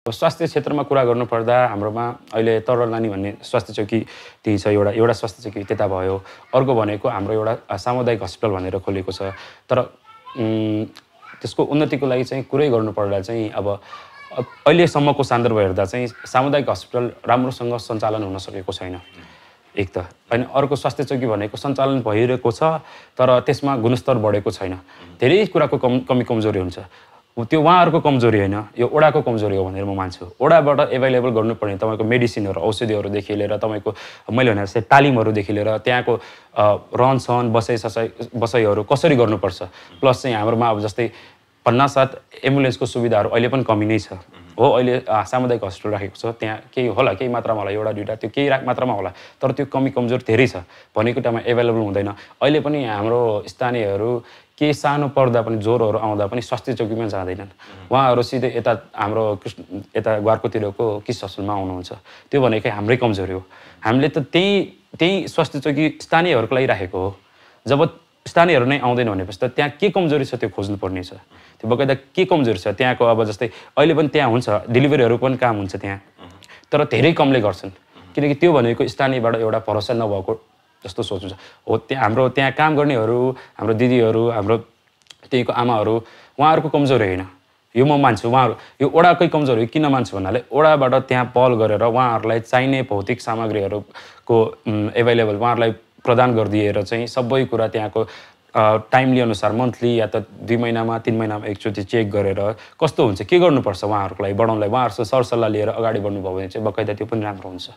स्वास्थ्य क्षेत्रमा कुरा गर्नुपर्दा हाम्रोमा अहिले तरल नानी भन्ने स्वास्थ्य चौकी त्यही छ एउटा स्वास्थ्य चौकी त्यता भयो। अर्को भनेको हाम्रो एउटा सामुदायिक हस्पिटल भनेर खोलेको छ। तर त्यसको उन्नतिको लागि चाहिँ कुरै गर्नुपर्दा चाहिँ अब अहिलेसम्मको सन्दर्भ हेर्दा चाहिँ सामुदायिक हस्पिटल राम्रोसँग सञ्चालन हुन सकेको छैन। एक त अनि अर्को स्वास्थ्य चौकी भनेको सञ्चालन भइरहेको छ तर त्यसमा गुणस्तर बढेको छैन। धेरै कुराको कमी कमजोरी हुन्छ। त्यो उहाँहरूको कमजोरी होइन, यो ओडाको कमजोरी हो भनेर म मान्छु। ओडाबाट एभाइलेबल गर्नुपर्ने तपाईँको मेडिसिनहरू, औषधिहरूदेखि लिएर तपाईँको मैले भने जस्तै तालिमहरूदेखि लिएर त्यहाँको रहनसहन बसाइहरू कसरी गर्नुपर्छ। प्लस चाहिँ हाम्रोमा अब जस्तै 50-60 एम्बुलेन्सको सुविधाहरू अहिले पनि कमी नै छ। हो, अहिले सामुदायिक हस्पिटल राखेको छ, त्यहाँ केही होला, केही मात्रामा होला, एउटा दुईवटा त्यो केही मात्रामा होला, तर त्यो कमी कमजोर धेरै छ। भनेको टाइममा एभाइलेबल हुँदैन। अहिले पनि हाम्रो स्थानीयहरू केही सानो पर्दा पनि ज्वरोहरू आउँदा पनि स्वास्थ्य चौकीमा जाँदैनन्। उहाँहरू सिधै यता हाम्रो यता ग्वारकोतिरको किस हस्पिटलमा आउनुहुन्छ। त्यो भनेकै हाम्रै कमजोरी हो। हामीले त त्यही स्वास्थ्य चौकी स्थानीयहरूको लागि राखेको हो। जब स्थानीयहरू नै आउँदैन भनेपछि त त्यहाँ के कमजोरी छ त्यो खोज्नुपर्ने छ। त्यो बकाइदा के कमजोरी छ त्यहाँको। अब जस्तै अहिले पनि त्यहाँ हुन्छ, डेलिभरीहरू पनि काम हुन्छ त्यहाँ, तर धेरै कमले गर्छन्। किनकि त्यो भनेको स्थानीयबाट एउटा भरोसा नभएको जस्तो सोच्नु छ। हो, हाम्रो त्यहाँ काम गर्नेहरू, हाम्रो दिदीहरू, हाम्रो त्यहीको आमाहरू, उहाँहरूको कमजोरी होइन, यो म मान्छु। उहाँहरू यो ओडाकै कमजोरी किन मान्छु भन्नाले ओडाबाट त्यहाँ पहल गरेर उहाँहरूलाई चाहिने भौतिक सामग्रीहरूको एभाइलेबल उहाँहरूलाई प्रदान गरिदिएर चाहिँ सबै कुरा त्यहाँको टाइमली अनुसार मन्थली या त 2 महिनामा 3 महिनामा एकचोटि चेक गरेर कस्तो हुन्छ, के गर्नुपर्छ उहाँहरूको लागि बढाउनलाई उहाँहरूसँग सरसल्लाह लिएर अगाडि बढ्नुभयो भने चाहिँ बकाइदा त्यो पनि राम्रो हुन्छ।